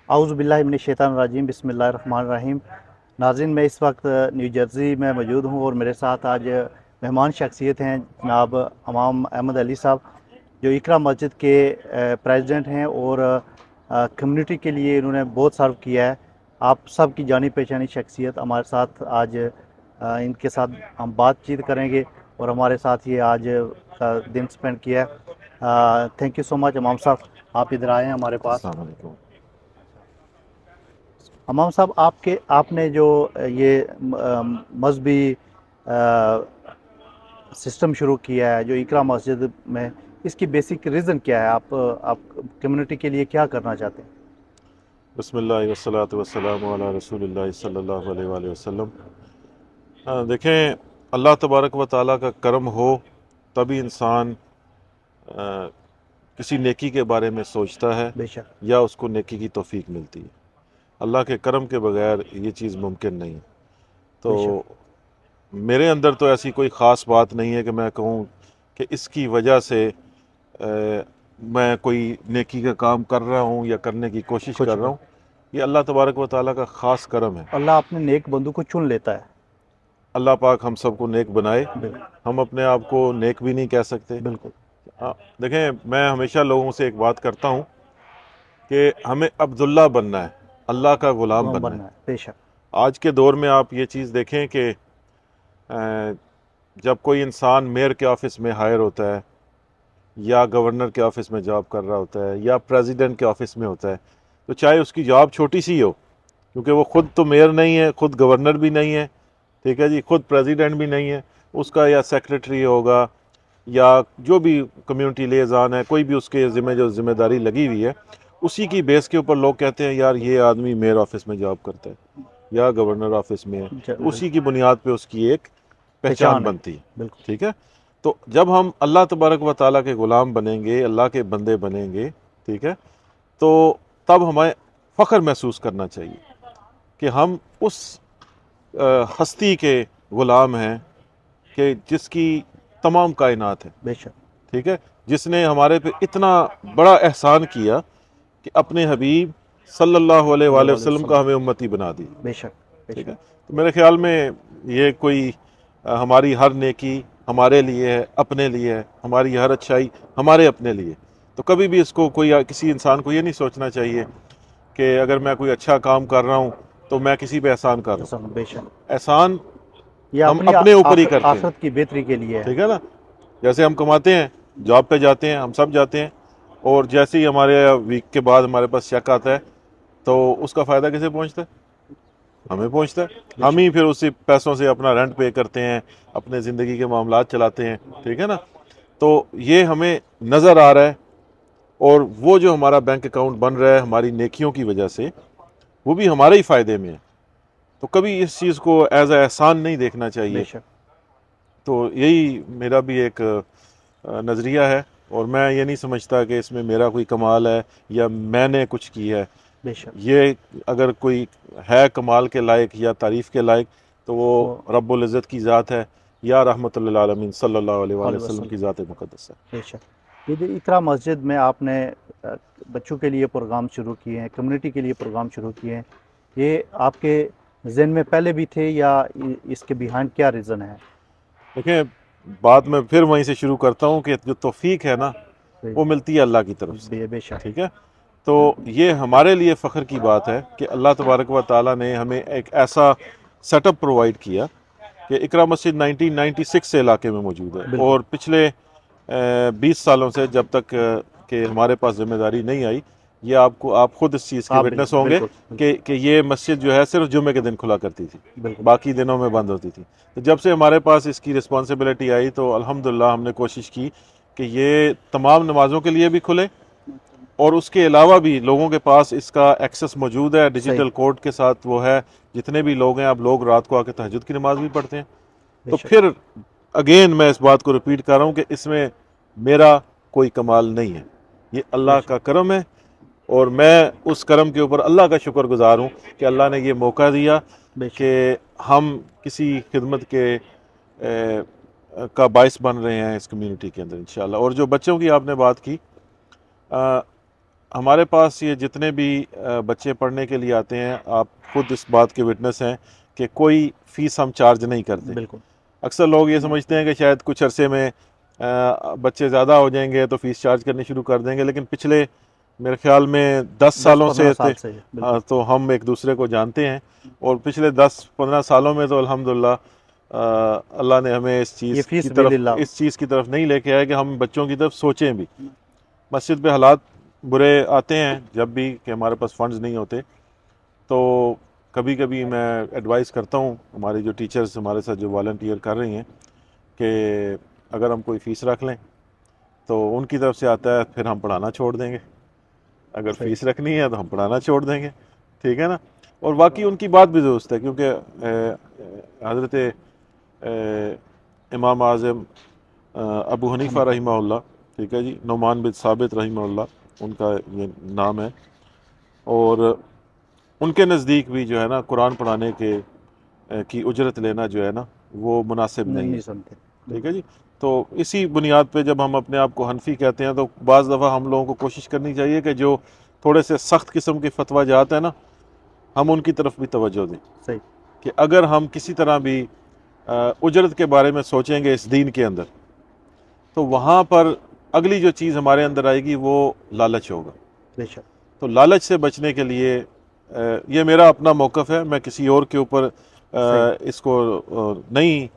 اعوذ باللہ من الشیطان الرجیم، بسم اللہ الرحمن الرحیم۔ ناظرین، میں اس وقت نیو جرسی میں موجود ہوں اور میرے ساتھ آج مہمان شخصیت ہیں جناب امام احمد علی صاحب، جو اقرا مسجد کے پریزیڈنٹ ہیں اور کمیونٹی کے لیے انہوں نے بہت سرو کیا ہے۔ آپ سب کی جانی پہچانی شخصیت ہمارے ساتھ آج ان کے ساتھ ہم بات چیت کریں گے اور ہمارے ساتھ یہ آج کا دن سپینڈ کیا ہے۔ تھینک یو سو مچ امام صاحب، آپ ادھر آئے ہیں ہمارے پاس۔ السلام علیکم۔ امام صاحب، آپ نے جو یہ مذہبی سسٹم شروع کیا ہے جو اقرا مسجد میں، اس کی بیسک ریزن کیا ہے؟ آپ کمیونٹی کے لیے کیا کرنا چاہتے ہیں؟ بسم اللہ والصلاۃ والسلام علی رسول اللہ صلی اللہ علیہ وآلہ وسلم۔ دیکھیں، اللہ تبارک و تعالیٰ کا کرم ہو تبھی انسان کسی نیکی کے بارے میں سوچتا ہے بے شک، یا اس کو نیکی کی توفیق ملتی ہے۔ اللہ کے کرم کے بغیر یہ چیز ممکن نہیں ہے۔ تو بے شک، میرے اندر تو ایسی کوئی خاص بات نہیں ہے کہ میں کہوں کہ اس کی وجہ سے میں کوئی نیکی کا کام کر رہا ہوں یا کرنے کی کوشش کچھ کر رہا ہوں۔ یہ اللہ تبارک و تعالیٰ کا خاص کرم ہے۔ اللہ اپنے نیک بندو کو چن لیتا ہے۔ اللہ پاک ہم سب کو نیک بنائے۔ بالکل، ہم اپنے آپ کو نیک بھی نہیں کہہ سکتے۔ بالکل، دیکھیں، میں ہمیشہ لوگوں سے ایک بات کرتا ہوں کہ ہمیں عبداللہ بننا ہے، اللہ کا غلام غلام بننا ہے۔ بننا ہے، بے شک، آج کے دور میں آپ یہ چیز دیکھیں کہ جب کوئی انسان میئر کے آفس میں ہائر ہوتا ہے یا گورنر کے آفس میں جاب کر رہا ہوتا ہے یا پریزیڈنٹ کے آفس میں ہوتا ہے، تو چاہے اس کی جاب چھوٹی سی ہو، کیونکہ وہ خود تو میئر نہیں ہے، خود گورنر بھی نہیں ہے، ٹھیک ہے جی، خود پریزیڈنٹ بھی نہیں ہے، اس کا یا سیکریٹری ہوگا یا جو بھی کمیونٹی لیزان ہے، کوئی بھی اس کے جو ذمہ داری لگی ہوئی ہے، اسی کی بیس کے اوپر لوگ کہتے ہیں یار یہ آدمی میئر آفس میں جاب کرتا ہے یا گورنر آفس میں ہے، تو بالکل، اسی کی بنیاد پہ اس کی ایک پہچان پہچان ہے، بنتی ہے، بالکل، ٹھیک ہے۔ تو جب ہم اللہ تبارک و تعالیٰ کے غلام بنیں گے، اللہ کے بندے بنیں گے، ٹھیک ہے، تو تب ہمیں فخر محسوس کرنا چاہیے کہ ہم اس ہستی کے غلام ہیں کہ جس کی تمام کائنات ہے، بے شک، ٹھیک ہے، جس نے ہمارے پہ اتنا بڑا احسان کیا کہ اپنے حبیب صلی اللہ علیہ صلی وآلہ اللہ علیہ وسلم کا وسلم، ہمیں امتی بنا دی، بے شک، بے ٹھیک ہے۔ شک، تو میرے خیال میں یہ کوئی ہماری ہر نیکی ہمارے لیے ہے، اپنے لیے ہے، ہماری ہر اچھائی ہمارے اپنے لیے۔ تو کبھی بھی اس کو کسی انسان کو یہ نہیں سوچنا چاہیے کہ اگر میں کوئی اچھا کام کر رہا ہوں تو میں کسی پہ احسان کر رہا ہوں۔ بے شک، احسان یہ ہم اپنی اپنے اوپر ہی کرتے ہیں، آخرت کی بہتری کے لیے ہے۔ ٹھیک ہے نا۔ جیسے ہم کماتے ہیں، جاب پہ جاتے ہیں، ہم سب جاتے ہیں، اور جیسے ہی ہمارے ویک کے بعد ہمارے پاس چیک آتا ہے تو اس کا فائدہ کسے پہنچتا ہے؟ ہمیں پہنچتا ہے۔ بے ہم ہی شک، پھر اسی پیسوں سے اپنا رینٹ پے کرتے ہیں، اپنے زندگی کے معاملات چلاتے ہیں، ٹھیک ہے نا۔ تو یہ ہمیں نظر آ رہا ہے، اور وہ جو ہمارا بینک اکاؤنٹ بن رہا ہے ہماری نیکیوں کی وجہ سے، وہ بھی ہمارے ہی فائدے میں ہے۔ تو کبھی اس چیز کو ایز اے احسان نہیں دیکھنا بے چاہیے۔ شک، تو یہی میرا بھی ایک نظریہ ہے، اور میں یہ نہیں سمجھتا کہ اس میں میرا کوئی کمال ہے یا میں نے کچھ کی ہے۔ بے شک، یہ اگر کوئی ہے کمال کے لائق یا تعریف کے لائق تو وہ وہ رب العزت کی ذات ہے یا رحمت للعالمین صلی اللہ علیہ وآلہ علیہ وسلم کی وسلم، ذات مقدس ہے۔ بے شک۔ یہ جو اقرا مسجد میں آپ نے بچوں کے لیے پروگرام شروع کیے ہیں، کمیونٹی کے لیے پروگرام شروع کیے ہیں، یہ آپ کے ذہن میں پہلے بھی تھے یا اس کے بیہائنڈ کیا ریزن ہے؟ دیکھیں، بات میں پھر وہیں سے شروع کرتا ہوں کہ جو توفیق ہے نا، وہ ملتی ہے اللہ کی طرف سے، بے شک، ٹھیک ہے۔ تو یہ ہمارے لیے فخر کی بات ہے کہ اللہ تبارک و تعالیٰ نے ہمیں ایک ایسا سیٹ اپ پرووائڈ کیا کہ اقرا مسجد 1996 سے علاقے میں موجود ہے، بالکل، اور پچھلے 20 سالوں سے جب تک کہ ہمارے پاس ذمہ داری نہیں آئی، یہ آپ خود اس چیز کے قابل، وٹنس ہوں گے بالکل، کہ یہ مسجد جو ہے صرف جمعے کے دن کھلا کرتی تھی، بالکل، باقی دنوں میں بند ہوتی تھی۔ تو جب سے ہمارے پاس اس کی رسپانسبلٹی آئی تو الحمدللہ ہم نے کوشش کی کہ یہ تمام نمازوں کے لیے بھی کھلے، اور اس کے علاوہ بھی لوگوں کے پاس اس کا ایکسس موجود ہے، صحیح، ڈیجیٹل کوڈ کے ساتھ وہ ہے، جتنے بھی لوگ ہیں اب لوگ رات کو آ کے تہجد کی نماز بھی پڑھتے ہیں۔ بے تو شک، پھر اگین میں اس بات کو ریپیٹ کر رہا ہوں کہ اس میں میرا کوئی کمال نہیں ہے، یہ بے اللہ شک، کا کرم ہے، اور میں اس کرم کے اوپر اللہ کا شکر گزار ہوں کہ اللہ نے یہ موقع دیا بے کہ شک، ہم کسی خدمت کے کا باعث بن رہے ہیں اس کمیونٹی کے اندر انشاءاللہ۔ اور جو بچوں کی آپ نے بات کی، ہمارے پاس یہ جتنے بھی بچے پڑھنے کے لیے آتے ہیں، آپ خود اس بات کے وٹنس ہیں کہ کوئی فیس ہم چارج نہیں کرتے۔ بالکل اکثر لوگ یہ سمجھتے ہیں کہ شاید کچھ عرصے میں بچے زیادہ ہو جائیں گے تو فیس چارج کرنی شروع کر دیں گے، لیکن پچھلے میرے خیال میں 10 سالوں 10-15 سے سال سے بالکل تو ہم ایک دوسرے کو جانتے ہیں، اور پچھلے 10-15 سالوں میں تو الحمدللہ اللہ نے ہمیں یہ فی سبیل اللہ اس چیز کی طرف نہیں لے کے آیا کہ ہم بچوں کی طرف سوچیں بھی۔ مسجد پہ حالات برے آتے ہیں جب بھی کہ ہمارے پاس فنڈز نہیں ہوتے، تو کبھی کبھی میں ایڈوائز کرتا ہوں ہماری جو ٹیچرز ہمارے ساتھ جو والنٹیئر کر رہی ہیں کہ اگر ہم کوئی فیس رکھ لیں تو ان کی طرف سے آتا ہے پھر ہم پڑھانا چھوڑ دیں گے، اگر صحیح فیس رکھنی ہے تو ہم پڑھانا چھوڑ دیں گے، ٹھیک ہے نا۔ اور واقعی ان کی بات بھی درست ہے، کیونکہ حضرت امام اعظم ابو حنیفہ رحمہ اللہ، ٹھیک ہے جی، نعمان بن ثابت رحمہ اللہ ان کا یہ نام ہے، اور ان کے نزدیک بھی جو ہے نا قرآن پڑھانے کی اجرت لینا جو ہے نا وہ مناسب نہیں ہے، سنتے ٹھیک ہے جی۔ تو اسی بنیاد پہ جب ہم اپنے آپ کو حنفی کہتے ہیں تو بعض دفعہ ہم لوگوں کو کوشش کرنی چاہیے کہ جو تھوڑے سے سخت قسم کے فتویٰ جات ہیں نا، ہم ان کی طرف بھی توجہ دیں، صحیح کہ اگر ہم کسی طرح بھی اجرت کے بارے میں سوچیں گے اس دین کے اندر، تو وہاں پر اگلی جو چیز ہمارے اندر آئے گی وہ لالچ ہوگا۔ بے شک تو لالچ سے بچنے کے لیے یہ میرا اپنا موقف ہے، میں کسی اور کے اوپر صحیح اس کو نہیں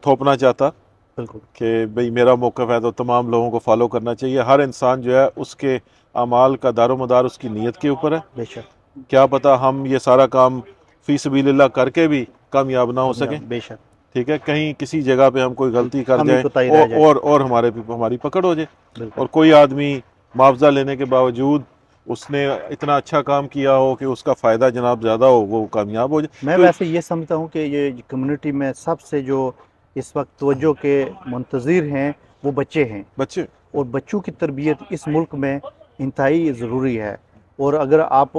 تھوپنا چاہتا بالکل کہ بھئی میرا موقف ہے تو تمام لوگوں کو فالو کرنا چاہیے۔ ہر انسان جو ہے اس کے اعمال کا دار و مدار اس کی نیت کے اوپر ہے۔ بے شک کیا پتہ ہم یہ سارا کام فی سبیل اللہ کر کے بھی کامیاب نہ ہو سکیں، بے شک ٹھیک ہے، کہیں کسی جگہ پہ ہم کوئی غلطی کر کمی جائیں کوتاہی رہ جائے، اور ہماری پکڑ ہو جائے، بالکل اور کوئی آدمی معاوضہ لینے کے باوجود اس نے اتنا اچھا کام کیا ہو کہ اس کا فائدہ جناب زیادہ ہو، وہ کامیاب ہو جائے۔ میں تو ویسے یہ سمجھتا ہوں کہ یہ کمیونٹی میں سب سے جو اس وقت توجہ کے منتظر ہیں وہ بچے ہیں، بچے اور بچوں کی تربیت اس ملک میں انتہائی ضروری ہے۔ اور اگر آپ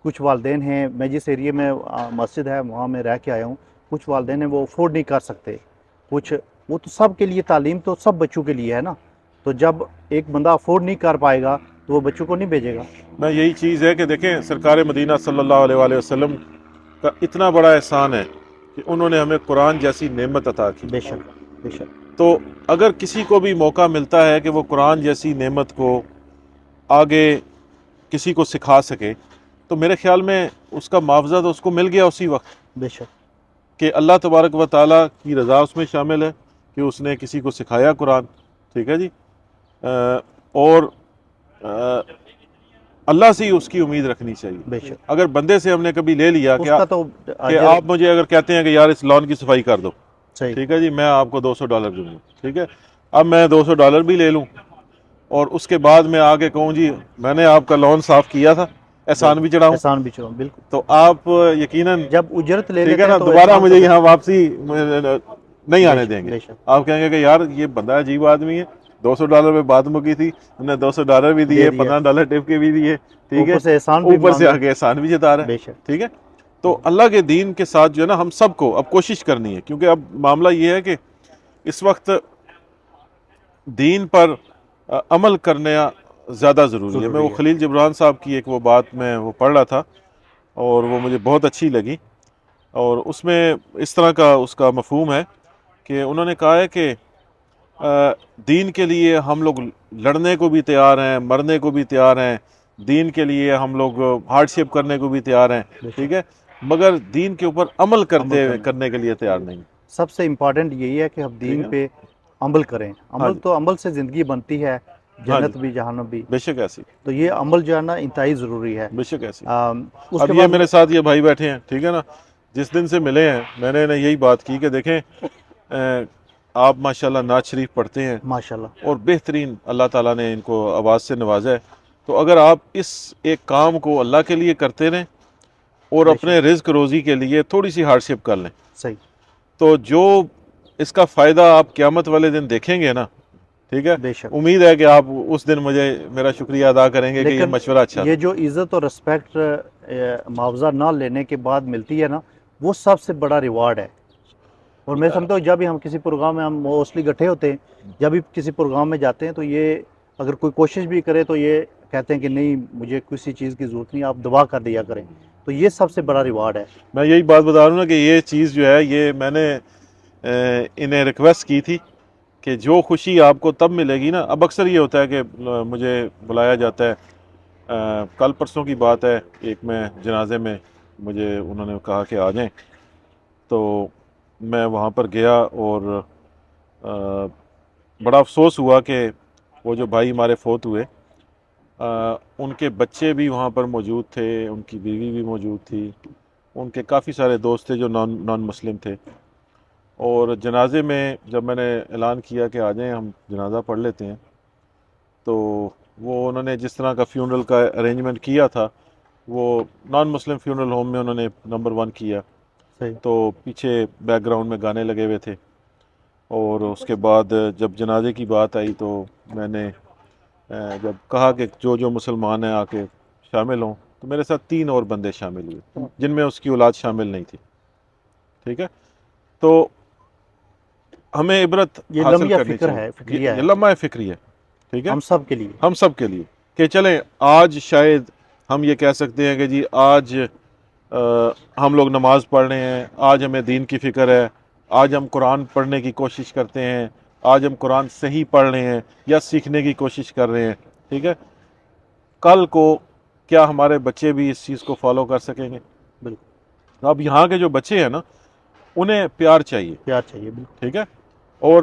کچھ والدین ہیں، میں جس ایریے میں مسجد ہے وہاں میں رہ کے آیا ہوں، کچھ والدین ہیں وہ افورڈ نہیں کر سکتے، وہ تو سب کے لیے تعلیم تو سب بچوں کے لیے ہے نا، تو جب ایک بندہ افورڈ نہیں کر پائے گا تو وہ بچوں کو نہیں بھیجے گا۔ میں یہی چیز ہے کہ دیکھیں سرکار مدینہ صلی اللہ علیہ وآلہ وسلم کا اتنا بڑا احسان ہے کہ انہوں نے ہمیں قرآن جیسی نعمت عطا کی، بے شک بے شک تو اگر کسی کو بھی موقع ملتا ہے کہ وہ قرآن جیسی نعمت کو آگے کسی کو سکھا سکے تو میرے خیال میں اس کا معاوضہ تو اس کو مل گیا اسی وقت، بے شک کہ اللہ تبارک و تعالیٰ کی رضا اس میں شامل ہے کہ اس نے کسی کو سکھایا قرآن، ٹھیک ہے جی، اور اللہ سے ہی اس کی امید رکھنی چاہیے۔ بے شک اگر بندے سے ہم نے کبھی لے لیا اس کا تو کہ اجر آپ مجھے اگر کہتے ہیں کہ یار اس لان کی صفائی کر دو، صحیح ٹھیک ہے جی، میں آپ کو $200 دوں گا، ٹھیک ہے، اب میں $200 بھی لے لوں اور اس کے بعد میں آگے کہوں جی میں نے آپ کا لان صاف کیا تھا، احسان بھی چڑھاؤں، احسان بھی چلو بالکل، تو آپ یقیناً جب اجرت لے ٹھیک لیتے ہے ہیں نا تو دوبارہ احسان تو مجھے یہاں واپسی نہیں بے آنے شک دیں گے۔ بے شک آپ کہیں گے کہ یار یہ بندہ عجیب آدمی ہے، $200 پہ بات مکی تھی، ہم نے $200 بھی دے دیے، دیا، $15 ٹپ کے بھی دیے، ٹھیک ہے، اوپر سے احسان بھی اوپر سے مانگے، آگے احسان بھی جتا رہا ہے، بے شک ٹھیک ہے۔ تو اللہ کے دین کے ساتھ جو ہے نا ہم سب کو اب کوشش کرنی ہے، کیونکہ اب معاملہ یہ ہے کہ اس وقت دین پر عمل کرنا زیادہ ضروری ہے۔ میں وہ خلیل جبران صاحب کی ایک وہ بات میں وہ پڑھ رہا تھا اور وہ مجھے بہت اچھی لگی، اور اس میں اس طرح کا اس کا مفہوم ہے کہ انہوں نے کہا ہے کہ دین کے لیے ہم لوگ لڑنے کو بھی تیار ہیں، مرنے کو بھی تیار ہیں، دین کے لیے ہم لوگ ہارڈ شپ کرنے کو بھی تیار ہیں، بے ٹھیک شک ہے، مگر دین کے اوپر عمل کرنے کے لیے تیار نہیں، سب سے امپورٹنٹ یہی ہے کہ ہم ٹھیک دین ہے۔ پہ عمل کریں، ہاں عمل جی، تو عمل سے زندگی بنتی ہے، ہاں جی، جنت بھی جہنم بھی، بے شک ایسی، تو یہ عمل جو ہے نا انتہائی ضروری ہے۔ بے شک ایسی۔ اس اب کے یہ بعد میرے ساتھ یہ بھائی بیٹھے ہیں، ٹھیک ہے نا، جس دن سے ملے ہیں میں نے انہیں یہی بات کی کہ دیکھیں آپ ماشاءاللہ نعت شریف پڑھتے ہیں ماشاءاللہ اور بہترین اللہ تعالیٰ نے ان کو آواز سے نوازا ہے، تو اگر آپ اس ایک کام کو اللہ کے لیے کرتے رہیں اور بے اپنے رزق روزی کے لیے تھوڑی سی ہارڈ شپ کر لیں، صحیح تو جو اس کا فائدہ آپ قیامت والے دن دیکھیں گے نا، ٹھیک ہے، بے شک، امید ہے کہ آپ اس دن مجھے میرا شکریہ ادا کریں گے کہ یہ لیکن مشورہ اچھا یہ تھا۔ جو عزت اور رسپیکٹ معاوضہ نہ لینے کے بعد ملتی ہے نا، وہ سب سے بڑا ریوارڈ ہے۔ اور میں سمجھتا ہوں جب بھی ہم کسی پروگرام میں ہم موسٹلی اکٹھے ہوتے ہیں، جب بھی کسی پروگرام میں جاتے ہیں تو یہ اگر کوئی کوشش بھی کرے تو یہ کہتے ہیں کہ نہیں مجھے کسی چیز کی ضرورت نہیں، آپ دعا کر دیا کریں، تو یہ سب سے بڑا ریوارڈ ہے۔ میں یہی بات بتا رہا ہوں نا کہ یہ چیز جو ہے یہ میں نے انہیں ریکویسٹ کی تھی کہ جو خوشی آپ کو تب ملے گی نا، اب اکثر یہ ہوتا ہے کہ مجھے بلایا جاتا ہے، کل پرسوں کی بات ہے، ایک میں جنازے میں مجھے انہوں نے کہا کہ آ جائیں، تو میں وہاں پر گیا اور بڑا افسوس ہوا کہ وہ جو بھائی ہمارے فوت ہوئے ان کے بچے بھی وہاں پر موجود تھے، ان کی بیوی بھی موجود تھی، ان کے کافی سارے دوست تھے جو نان مسلم تھے، اور جنازے میں جب میں نے اعلان کیا کہ آ جائیں ہم جنازہ پڑھ لیتے ہیں، تو وہ انہوں نے جس طرح کا فیونرل کا ارینجمنٹ کیا تھا وہ نان مسلم فیونرل ہوم میں انہوں نے نمبر 1 کیا، صحیح۔ تو پیچھے بیک گراؤنڈ میں گانے لگے ہوئے تھے، اور اس کے بعد جب جنازے کی بات آئی تو میں نے جب کہا کہ جو مسلمان ہیں آ کے شامل ہوں، تو میرے ساتھ 3 اور بندے شامل ہوئے جن میں اس کی اولاد شامل نہیں تھی، ٹھیک ہے؟ تو ہمیں عبرت یہ حاصل لمحہ کرنی فکر ہے، چاہیے، فکریہ یہ ہے لمحہ فکری ہے، ٹھیک ہے، ہم سب کے لیے۔ ہم سب کے لیے، کہ چلیں آج شاید ہم یہ کہہ سکتے ہیں کہ جی آج ہم لوگ نماز پڑھ رہے ہیں، آج ہمیں دین کی فکر ہے، آج ہم قرآن پڑھنے کی کوشش کرتے ہیں، آج ہم قرآن صحیح پڑھ رہے ہیں یا سیکھنے کی کوشش کر رہے ہیں، ٹھیک ہے؟ کل کو کیا ہمارے بچے بھی اس چیز کو فالو کر سکیں گے؟ بالکل، اب یہاں کے جو بچے ہیں نا انہیں پیار چاہیے، پیار چاہیے، بالکل ٹھیک ہے؟ اور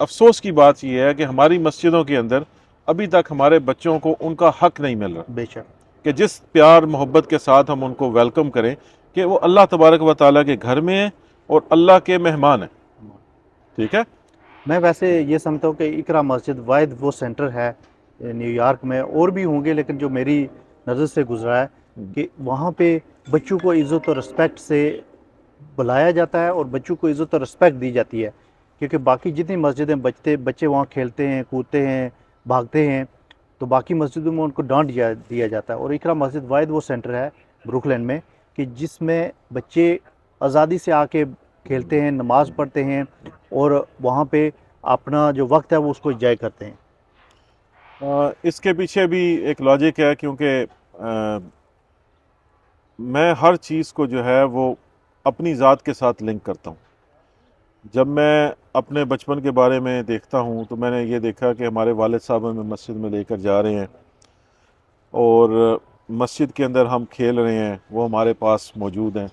افسوس کی بات یہ ہے کہ ہماری مسجدوں کے اندر ابھی تک ہمارے بچوں کو ان کا حق نہیں مل رہا بے شک۔ کہ جس پیار محبت کے ساتھ ہم ان کو ویلکم کریں کہ وہ اللہ تبارک و تعالیٰ کے گھر میں ہیں اور اللہ کے مہمان ہیں، ٹھیک ہے؟ میں ویسے یہ سمجھتا ہوں کہ اقرا مسجد واحد وہ سینٹر ہے نیو یارک میں، اور بھی ہوں گے لیکن جو میری نظر سے گزرا ہے کہ وہاں پہ بچوں کو عزت و رسپیکٹ سے بلایا جاتا ہے اور بچوں کو عزت و رسپیکٹ دی جاتی ہے، کیونکہ باقی جتنی مسجدیں بچے وہاں کھیلتے ہیں، کودتے ہیں، بھاگتے ہیں، تو باقی مسجدوں میں ان کو ڈانٹ دیا جاتا ہے، اور اقرا مسجد واحد وہ سینٹر ہے بروکلین میں کہ جس میں بچے آزادی سے آ کے کھیلتے ہیں، نماز پڑھتے ہیں، اور وہاں پہ اپنا جو وقت ہے وہ اس کو انجوائے کرتے ہیں۔ اس کے پیچھے بھی ایک لاجک ہے، کیونکہ میں ہر چیز کو جو ہے وہ اپنی ذات کے ساتھ لنک کرتا ہوں۔ جب میں اپنے بچپن کے بارے میں دیکھتا ہوں تو میں نے یہ دیکھا کہ ہمارے والد صاحب ہمیں مسجد میں لے کر جا رہے ہیں، اور مسجد کے اندر ہم کھیل رہے ہیں، وہ ہمارے پاس موجود ہیں،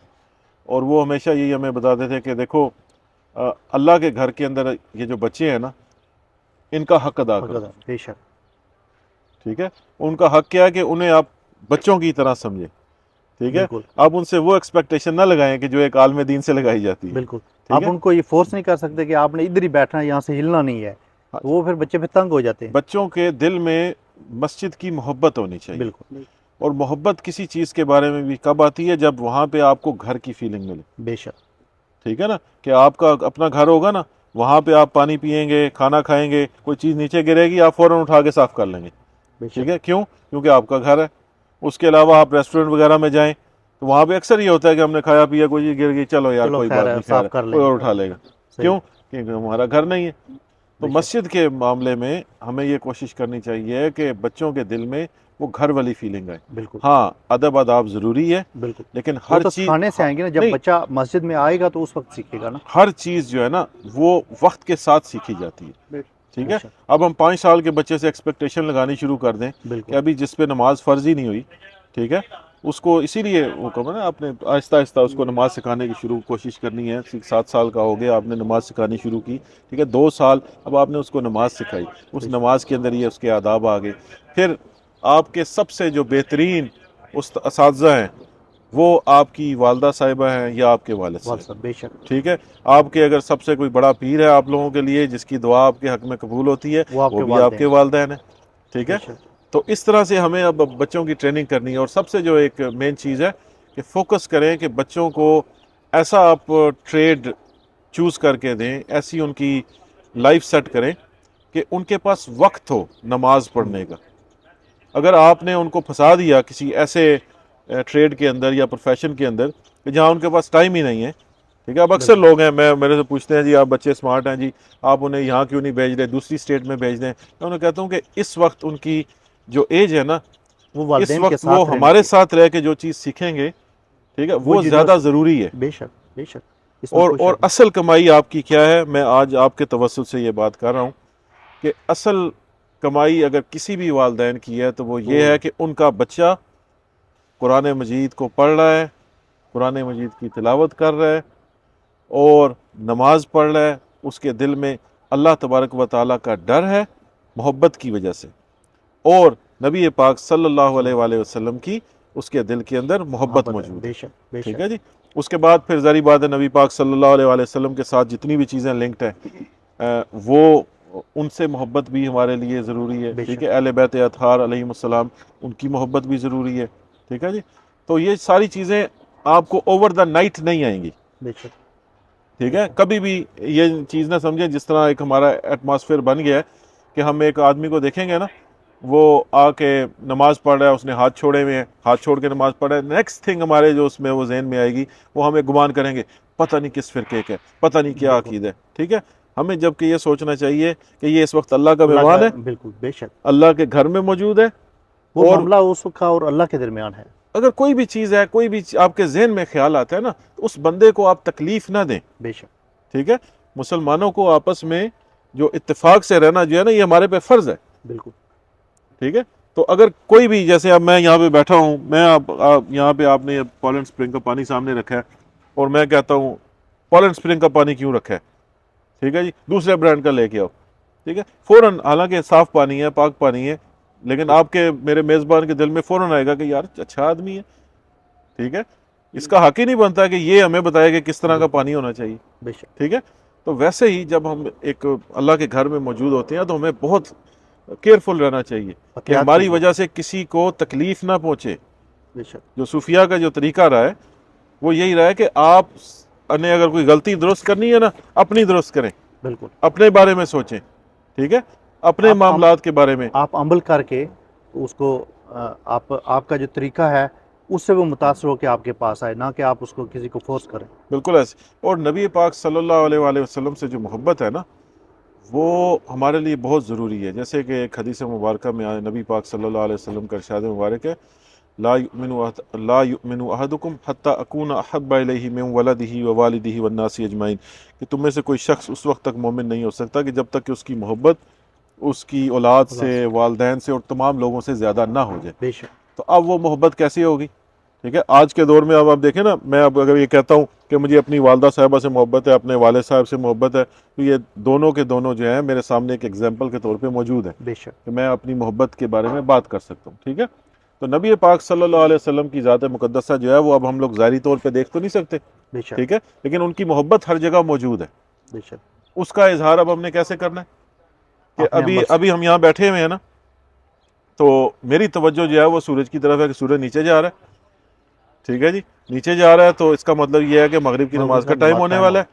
اور وہ ہمیشہ یہی ہمیں بتاتے تھے کہ دیکھو اللہ کے گھر کے اندر یہ جو بچے ہیں نا ان کا حق ادا کرو، بے شک، ٹھیک ہے؟ ان کا حق کیا ہے کہ انہیں آپ بچوں کی طرح سمجھیں، ٹھیک ہے؟ بالکل آپ ان سے وہ ایکسپیکٹیشن نہ لگائیں کہ جو ایک عالم دین سے لگائی جاتی ہے، بالکل، ٹھیک آپ ہے؟ ان کو یہ فورس نہیں کر سکتے کہ آپ نے ادھر ہی بیٹھنا ہے، یہاں سے ہلنا نہیں ہے، تو وہ پھر بچے پہ تنگ ہو جاتے ہیں۔ بچوں کے دل میں مسجد کی محبت ہونی چاہیے، بالکل، اور محبت کسی چیز کے بارے میں بھی کب آتی ہے؟ جب وہاں پہ آپ کو گھر کی فیلنگ ملے، بے شک، ٹھیک ہے نا؟ کہ آپ کا اپنا گھر ہوگا نا، وہاں پہ آپ پانی پیئیں گے، کھانا کھائیں گے، کوئی چیز نیچے گرے گی آپ فوراً اٹھا کے صاف کر لیں گے، بے ٹھیک شک، ہے؟ کیوں؟ کیونکہ آپ کا گھر ہے۔ اس کے علاوہ آپ ریسٹورنٹ وغیرہ میں جائیں تو وہاں پہ اکثر یہ ہوتا ہے کہ ہم نے کھایا پیا، کوئی چیز گر گئی، چلو یار کوئی خیر بات ہے، نہیں، خیر ہے، صاف کر لیں کوئی گے، اور اٹھا لے گا۔ صحیح، کیوں؟ کیونکہ ہمارا گھر نہیں ہے۔ تو بے شک، مسجد کے معاملے میں ہمیں یہ کوشش کرنی چاہیے کہ بچوں کے دل میں وہ گھر والی فیلنگ آئے۔ بالکل ہاں، ادب آداب ضروری ہے، بالکل، لیکن وہ ہر تو چیز سکھانے سے آئیں گے نا، جب نہیں، بچہ مسجد میں آئے گا تو اس وقت سیکھے گا نا۔ ہر چیز جو ہے نا وہ وقت کے ساتھ سیکھی جاتی ہے، ٹھیک بے ہے؟ شک، اب ہم 5 سال کے بچے سے ایکسپیکٹیشن لگانی شروع کر دیں کہ بالکل، ابھی جس پہ نماز فرض ہی نہیں ہوئی، ٹھیک ہے، اس کو اسی لیے وہ کہا نا آپ نے آہستہ آہستہ اس کو نماز سکھانے کی کوشش کرنی ہے۔ 7 سال کا ہو گیا، آپ نے نماز سکھانی شروع کی، ٹھیک ہے، 2 سال اب آپ نے اس کو نماز سکھائی، اس بے شک، نماز کے اندر یہ اس کے آداب آ گئے۔ پھر آپ کے سب سے جو بہترین اساتذہ ہیں وہ آپ کی والدہ صاحبہ ہیں یا آپ کے والد بہت صاحب، بے شک، ٹھیک ہے؟ آپ کے اگر سب سے کوئی بڑا پیر ہے آپ لوگوں کے لیے جس کی دعا آپ کے حق میں قبول ہوتی ہے، وہ آپ وہ کے بھی آپ کے والدین، والدین ہیں، ٹھیک بے ہے؟ شک، تو اس طرح سے ہمیں اب بچوں کی ٹریننگ کرنی ہے، اور سب سے جو ایک مین چیز ہے کہ فوکس کریں کہ بچوں کو ایسا آپ ٹریڈ چوز کر کے دیں، ایسی ان کی لائف سیٹ کریں کہ ان کے پاس وقت ہو نماز پڑھنے کا۔ اگر آپ نے ان کو پھنسا دیا کسی ایسے ٹریڈ کے اندر یا پروفیشن کے اندر کہ جہاں ان کے پاس ٹائم ہی نہیں ہے، ٹھیک ہے. اب اکثر لوگ ہیں میرے سے پوچھتے ہیں جی آپ بچے اسمارٹ ہیں جی آپ انہیں یہاں کیوں نہیں بھیج رہے, دوسری اسٹیٹ میں بھیج دیں. میں انہیں کہتا ہوں کہ اس وقت ان کی جو ایج ہے نا, وہ اس والدین کے وقت وہ ساتھ رہنے ہمارے کی، ساتھ رہ کے جو چیز سیکھیں گے, ٹھیک ہے, وہ زیادہ ضروری ہے. بے شک بے شک، اس میں اور کوئی اور شک نہیں. اصل کمائی آپ کی کیا ہے, میں آج آپ کے توسط سے یہ بات کر رہا ہوں کہ اصل کمائی اگر کسی بھی والدین کی ہے تو وہ یہ ہے کہ ان کا بچہ قرآن مجید کو پڑھ رہا ہے, قرآن مجید کی تلاوت کر رہا ہے اور نماز پڑھ رہا ہے, اس کے دل میں اللہ تبارک و تعالیٰ کا ڈر ہے محبت کی وجہ سے, اور نبی پاک صلی اللہ علیہ وآلہ وسلم کی اس کے دل کے اندر محبت موجود ہے. بے شک بے ٹھیک شک. ہے جی. اس کے بعد پھر ظاہری بات ہے نبی پاک صلی اللہ علیہ وآلہ وسلم کے ساتھ جتنی بھی چیزیں لنکڈ ہیں وہ ان سے محبت بھی ہمارے لیے ضروری ہے. بے ٹھیک شک ہے, اہل بیت اطہار علیہم السلام ان کی محبت بھی ضروری ہے. ٹھیک ہے جی. تو یہ ساری چیزیں آپ کو اوور دا نائٹ نہیں آئیں گی. بے شک ٹھیک بے ہے, شک. کبھی بھی یہ چیز نہ سمجھیں جس طرح ایک ہمارا ایٹماسفیئر بن گیا ہے کہ ہم ایک آدمی کو دیکھیں گے نا, وہ آ کے نماز پڑھ رہا ہے, اس نے ہاتھ چھوڑے ہوئے ہیں, ہاتھ چھوڑ کے نماز پڑھ رہا ہے, نیکسٹ تھنگ ہمارے جو اس میں وہ ذہن میں آئے گی وہ ہمیں گمان کریں گے پتہ نہیں کس فرقے کا ہے, پتہ نہیں کیا بالکل عقید ہے. ٹھیک ہے, ہمیں جبکہ یہ سوچنا چاہیے کہ یہ اس وقت اللہ کا اللہ مہمان کا، ہے, بالکل بے شک. اللہ کے گھر میں موجود ہے. وہ اور معاملہ اس کا اور اللہ کے درمیان ہے. اگر کوئی بھی چیز ہے, کوئی بھی آپ کے ذہن میں خیال آتا ہے نا, تو اس بندے کو آپ تکلیف نہ دیں. بے شک ٹھیک ہے, مسلمانوں کو آپس میں جو اتفاق سے رہنا جو ہے نا, یہ ہمارے پہ فرض ہے. بالکل. ٹھیک ہے, تو اگر کوئی بھی, جیسے اب میں یہاں پہ بیٹھا ہوں, میں یہاں پہ آپ نے پولینڈ اسپرنگ کا پانی سامنے رکھا ہے اور میں کہتا ہوں پولینڈ اسپرنگ کا پانی کیوں رکھا ہے, ٹھیک ہے جی, دوسرے برانڈ کا لے کے آؤ. ٹھیک ہے, فوراً, حالانکہ صاف پانی ہے, پاک پانی ہے, لیکن آپ کے میرے میزبان کے دل میں فوراً آئے گا کہ یار اچھا آدمی ہے. ٹھیک ہے, اس کا حق ہی نہیں بنتا کہ یہ ہمیں بتائے کہ کس طرح کا پانی ہونا چاہیے. بے شک. ٹھیک ہے, تو ویسے ہی جب ہم ایک اللہ کے گھر میں موجود ہوتے ہیں تو ہمیں بہت کیئرفل رہنا چاہیے کہ احتیاط ہماری کیجیے. وجہ سے کسی کو تکلیف نہ پہنچے. بے شک. جو صوفیہ کا جو طریقہ رہا ہے وہ یہی رہا ہے کہ آپ نے اگر کوئی غلطی درست کرنی ہے نا, اپنی درست کریں, بالکل. اپنے بارے میں سوچیں. ٹھیک ہے, اپنے معاملات کے بارے میں آپ عمل کر کے اس کو آپ کا جو طریقہ ہے اس سے وہ متاثر ہو کے آپ کے پاس آئے، نہ کہ آپ اس کو کسی کو فورس کریں. بالکل ایسے. اور نبی پاک صلی اللہ علیہ وآلہ وسلم سے جو محبت ہے نا, وہ ہمارے لیے بہت ضروری ہے. جیسے کہ ایک حدیث مبارکہ میں آئے نبی پاک صلی اللہ علیہ وسلم کا ارشاد مبارک ہے, لا یؤمن احدکم حتی اکون احب الیہ من ولدہ ووالدہ والناس اجمعین, کہ تم میں سے کوئی شخص اس وقت تک مومن نہیں ہو سکتا کہ جب تک کہ اس کی محبت اس کی اولاد سے, والدین سے اور تمام لوگوں سے زیادہ نہ ہو جائے. بے شک. تو اب وہ محبت کیسی ہوگی؟ ٹھیک ہے, آج کے دور میں اب آپ دیکھیں نا, میں اب اگر یہ کہتا ہوں کہ مجھے اپنی والدہ صاحبہ سے محبت ہے, اپنے والد صاحب سے محبت ہے, تو یہ دونوں کے دونوں جو ہیں میرے سامنے ایک ایگزامپل کے طور پہ موجود ہیں بے شک. کہ میں اپنی محبت کے بارے میں بات کر سکتا ہوں. ٹھیک ہے, تو نبی پاک صلی اللہ علیہ وسلم کی ذات مقدسہ جو ہے وہ اب ہم لوگ ظاہری طور پہ دیکھ تو نہیں سکتے. بے شک. ٹھیک ہے, لیکن ان کی محبت ہر جگہ موجود ہے. بے شک. اس کا اظہار اب ہم نے کیسے کرنا ہے کہ اپنے عمل سے. ابھی ہم یہاں بیٹھے ہوئے ہیں نا, تو میری توجہ جو ہے وہ سورج کی طرف ہے کہ سورج نیچے جا رہا ہے. ٹھیک ہے جی, نیچے جا رہا ہے تو اس کا مطلب یہ ہے کہ مغرب کی نماز کا ٹائم ہونے والا ہے,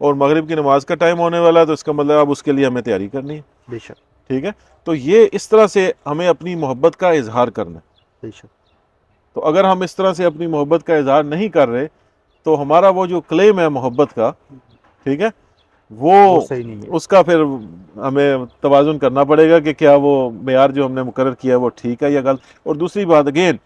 اور مغرب کی نماز کا ٹائم ہونے والا ہے, تو اس کا مطلب اب اس کے لیے ہمیں تیاری کرنی ہے. بے شک. ٹھیک ہے, تو یہ اس طرح سے ہمیں اپنی محبت کا اظہار کرنا ہے. بے شک. تو اگر ہم اس طرح سے اپنی محبت کا اظہار نہیں کر رہے تو ہمارا وہ جو کلیم ہے محبت کا, ٹھیک ہے, وہ صحیح نہیں ہے. اس کا پھر ہمیں توازن کرنا پڑے گا کہ کیا وہ معیار جو ہم نے مقرر کیا ہے وہ ٹھیک ہے یا غلط. اور دوسری بات, اگین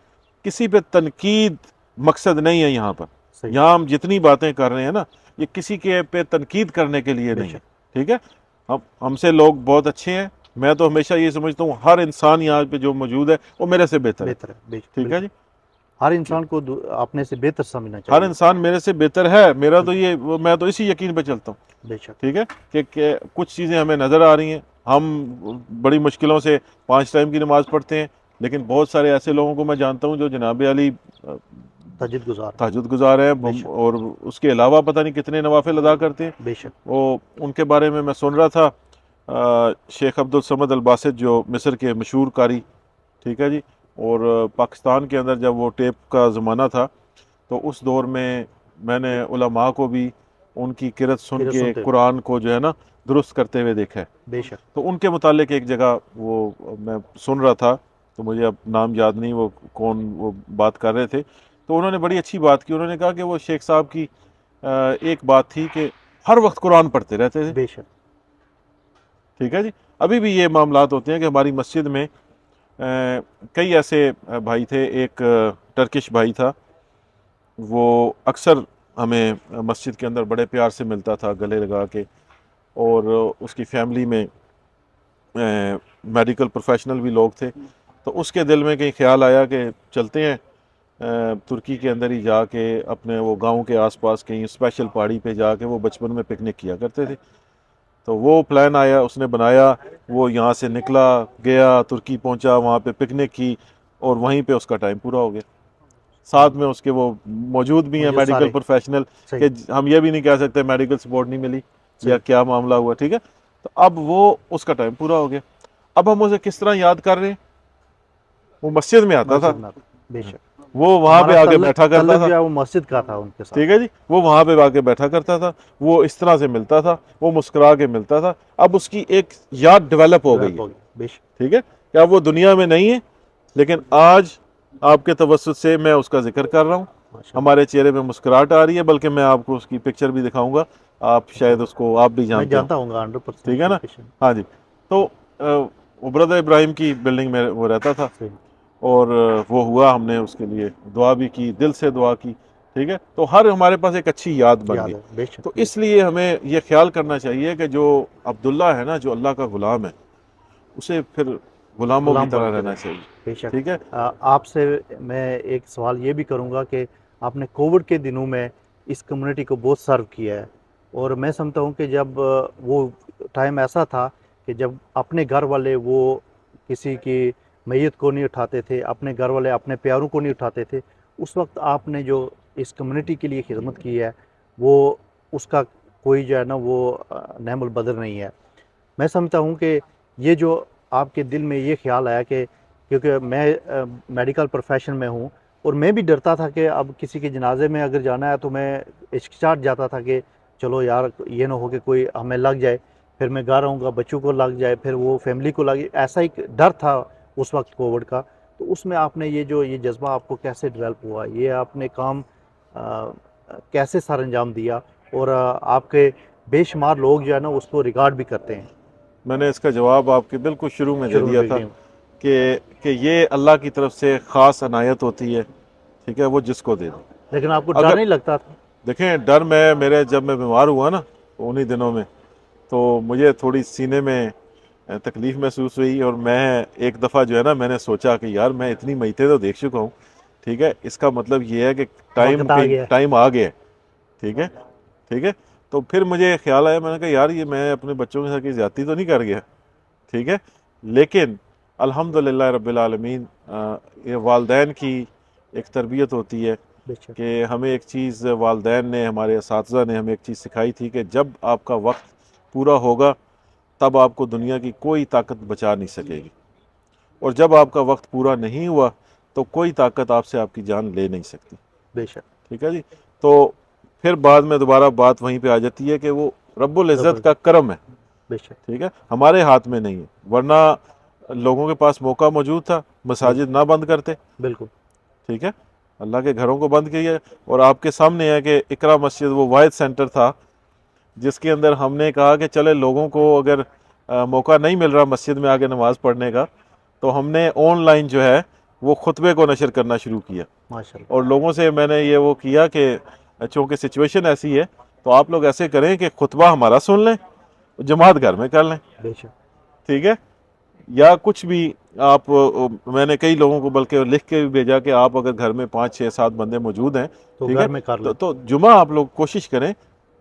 کسی پہ تنقید مقصد نہیں ہے یہاں پر. صحیح. یہاں ہم جتنی باتیں کر رہے ہیں نا, یہ کسی کے پہ تنقید کرنے کے لیے بے نہیں ہے. شک. ٹھیک ہے, ہم سے لوگ بہت اچھے ہیں, میں تو ہمیشہ یہ سمجھتا ہوں ہر انسان یہاں پہ جو موجود ہے وہ میرے سے بہتر ہے. بہتر ہے. بے شک. ٹھیک ہے جی, ہر انسان کو اپنے سے بہتر سمجھنا ہر چاہیے. انسان میرے سے بہتر ہے. میرا تو یہ, میں تو اسی یقین پہ چلتا ہوں. بے شک. ٹھیک ہے, کہ کچھ چیزیں ہمیں نظر آ رہی ہیں, ہم بڑی مشکلوں سے 5 ٹائم کی نماز پڑھتے ہیں, لیکن بہت سارے ایسے لوگوں کو میں جانتا ہوں جو جناب علی تہجد گزار. تہجد گزار ہیں, بے شک. اور اس کے علاوہ پتہ نہیں کتنے نوافل ادا کرتے ہیں. بے شک. وہ ان کے بارے میں سن رہا تھا, شیخ عبدالصمد الباسط جو مصر کے مشہور قاری, ٹھیک ہے جی, اور پاکستان کے اندر جب وہ ٹیپ کا زمانہ تھا تو اس دور میں نے علماء کو بھی ان کی قرأت سن کے قرآن کو جو ہے نا درست کرتے ہوئے دیکھا ہے. بے شک. تو ان کے متعلق ایک جگہ وہ میں سن رہا تھا, تو مجھے اب نام یاد نہیں وہ کون وہ بات کر رہے تھے, تو انہوں نے بڑی اچھی بات کی. انہوں نے کہا کہ وہ شیخ صاحب کی ایک بات تھی کہ ہر وقت قرآن پڑھتے رہتے تھے. بے شک. ٹھیک ہے جی. ابھی بھی یہ معاملات ہوتے ہیں کہ ہماری مسجد میں کئی ایسے بھائی تھے. ایک ٹرکش بھائی تھا, وہ اکثر ہمیں مسجد کے اندر بڑے پیار سے ملتا تھا گلے لگا کے, اور اس کی فیملی میں میڈیکل پروفیشنل بھی لوگ تھے. تو اس کے دل میں کہیں خیال آیا کہ چلتے ہیں ترکی کے اندر ہی جا کے اپنے وہ گاؤں کے آس پاس کہیں اسپیشل پہاڑی پہ جا کے, وہ بچپن میں پکنک کیا کرتے تھے. تو وہ پلان آیا, اس نے بنایا, وہ یہاں سے نکلا, گیا ترکی پہنچا, وہاں پہ پکنک کی, اور وہیں پہ اس کا ٹائم پورا ہو گیا. ساتھ میں اس کے وہ موجود بھی ہیں مجھے میڈیکل سارے پروفیشنل, صحیح کہ ہم یہ بھی نہیں کہہ سکتے میڈیکل سپورٹ نہیں ملی یا صحیح. کیا معاملہ ہوا. ٹھیک ہے, تو اب وہ اس کا ٹائم پورا ہو گیا. اب ہم اسے کس طرح یاد کر رہے ہیں؟ وہ مسجد میں آتا تھا, مسجد میں بے شک. وہ وہاں ہمارا پہ آ کے بیٹھا کرتا تعلق تھا. جو ہے وہ مسجد کا تھا ان کے ساتھ. ٹھیک ہے جی, وہ وہاں پہ آ کے بیٹھا کرتا تھا, وہ اس طرح سے ملتا تھا, وہ مسکرا کے ملتا تھا. اب اس کی ایک یاد ڈیولپ ہو گئی ہے. ڈیولپ ہو گیا. بے شک. ٹھیک ہے, کہ اب وہ دنیا میں نہیں ہے, لیکن آج آپ کے توسط سے میں اس کا ذکر کر رہا ہوں. ماشاء اللہ. ہمارے چہرے پہ مسکراہٹ آ رہی ہے, بلکہ میں آپ کو اس کی پکچر بھی دکھاؤں گا, آپ شاید اس کو آپ بھی میں جانتے ہو. جانتا ہوں گا 100%. ٹھیک ہے نا. لوکیشن. ہاں جی. تو وہ بردر ابراہیم کی بلڈنگ میں وہ رہتا تھا, صحیح. اور وہ ہوا, ہم نے اس کے لیے دعا بھی کی, دل سے دعا کی. ٹھیک ہے, تو ہر ہمارے پاس ایک اچھی یاد بن گئی. یاد ہے. بے تو شک. اس لیے ہمیں یہ خیال کرنا چاہیے کہ جو عبداللہ ہے نا, جو اللہ کا غلام ہے, اسے پھر غلاموں کی غلام بن طرح کے رہنا رہے. چاہیے. بے شک. ٹھیک ہے. آپ سے میں ایک سوال یہ بھی کروں گا کہ آپ نے کووڈ کے دنوں میں اس کمیونٹی کو بہت سرو کیا ہے, اور میں سمجھتا ہوں کہ جب وہ ٹائم ایسا تھا کہ جب اپنے گھر والے وہ کسی کی میت کو نہیں اٹھاتے تھے, اپنے گھر والے اپنے پیاروں کو نہیں اٹھاتے تھے, اس وقت آپ نے جو اس کمیونٹی کے لیے خدمت کی ہے, وہ اس کا کوئی جو ہے نا وہ نعم البدر نہیں ہے. میں سمجھتا ہوں کہ یہ جو آپ کے دل میں یہ خیال آیا کہ کیونکہ میں میڈیکل پروفیشن میں ہوں, اور میں بھی ڈرتا تھا کہ اب کسی کے جنازے میں اگر جانا ہے تو میں ہچکچاہٹ جاتا تھا کہ چلو یار یہ نہ ہو کہ کوئی ہمیں لگ جائے, پھر میں گھر رہوں گا, بچوں کو لگ جائے, پھر وہ فیملی کو لگ جائے. ایسا ایک ڈر تھا اس وقت کووڈ کا. تو اس میں آپ نے یہ جذبہ آپ کو کیسے ڈیولپ ہوا, یہ آپ نے کام کیسے سر انجام دیا, اور آپ کے بے شمار لوگ جو ہے نا اس کو ریکارڈ بھی کرتے ہیں؟ میں نے اس کا جواب آپ کے بالکل شروع میں دے دیا تھا کہ یہ اللہ کی طرف سے خاص عنایت ہوتی ہے. ٹھیک ہے, وہ جس کو دے دے. لیکن آپ کو ڈر اگر نہیں لگتا تھا؟ دیکھیں, ڈر جب میں بیمار ہوا نا انہی دنوں میں, تو مجھے تھوڑی سینے میں تکلیف محسوس ہوئی, اور میں ایک دفعہ جو ہے نا میں نے سوچا کہ یار میں اتنی میتیں تو دیکھ چکا ہوں. ٹھیک ہے, اس کا مطلب یہ ہے کہ وقت آ گیا. ٹائم آ گیا. ٹھیک ہے. ٹھیک ہے, تو پھر مجھے خیال آیا, میں نے کہا یار یہ میں اپنے بچوں کے ساتھ کی زیادتی تو نہیں کر گیا. ٹھیک ہے, لیکن الحمدللہ رب العالمین, یہ والدین کی ایک تربیت ہوتی ہے بے شک. کہ ہمیں ایک چیز والدین نے, ہمارے اساتذہ نے ہمیں ایک چیز سکھائی تھی کہ جب آپ کا وقت پورا ہوگا تب آپ کو دنیا کی کوئی طاقت بچا نہیں سکے گی, اور جب آپ کا وقت پورا نہیں ہوا تو کوئی طاقت آپ سے آپ کی جان لے نہیں سکتی. بے شک. ٹھیک ہے جی. تو پھر بعد میں دوبارہ بات وہیں پہ آ جاتی ہے کہ وہ رب العزت کا کرم ہے. بے شک. ٹھیک ہے, ہمارے ہاتھ میں نہیں ہے, ورنہ لوگوں کے پاس موقع موجود تھا, مساجد نہ بند کرتے. بالکل. ٹھیک ہے, اللہ کے گھروں کو بند کیا, اور آپ کے سامنے ہے کہ اقرا مسجد وہ واحد سینٹر تھا جس کے اندر ہم نے کہا کہ چلے لوگوں کو اگر موقع نہیں مل رہا مسجد میں آگے نماز پڑھنے کا, تو ہم نے آن لائن جو ہے وہ خطبے کو نشر کرنا شروع کیا. ماشاء اللہ. اور لوگوں سے میں نے یہ وہ کیا کہ چونکہ سچویشن ایسی ہے تو آپ لوگ ایسے کریں کہ خطبہ ہمارا سن لیں, جماعت گھر میں کر لیں. بے شک. ٹھیک ہے, یا کچھ بھی آپ, میں نے کئی لوگوں کو بلکہ لکھ کے بھی بھیجا کہ آپ اگر گھر میں 5 6 7 بندے موجود ہیں, تو ٹھیک ہے, گھر میں کر لیں. تو جمعہ آپ لوگ کوشش کریں.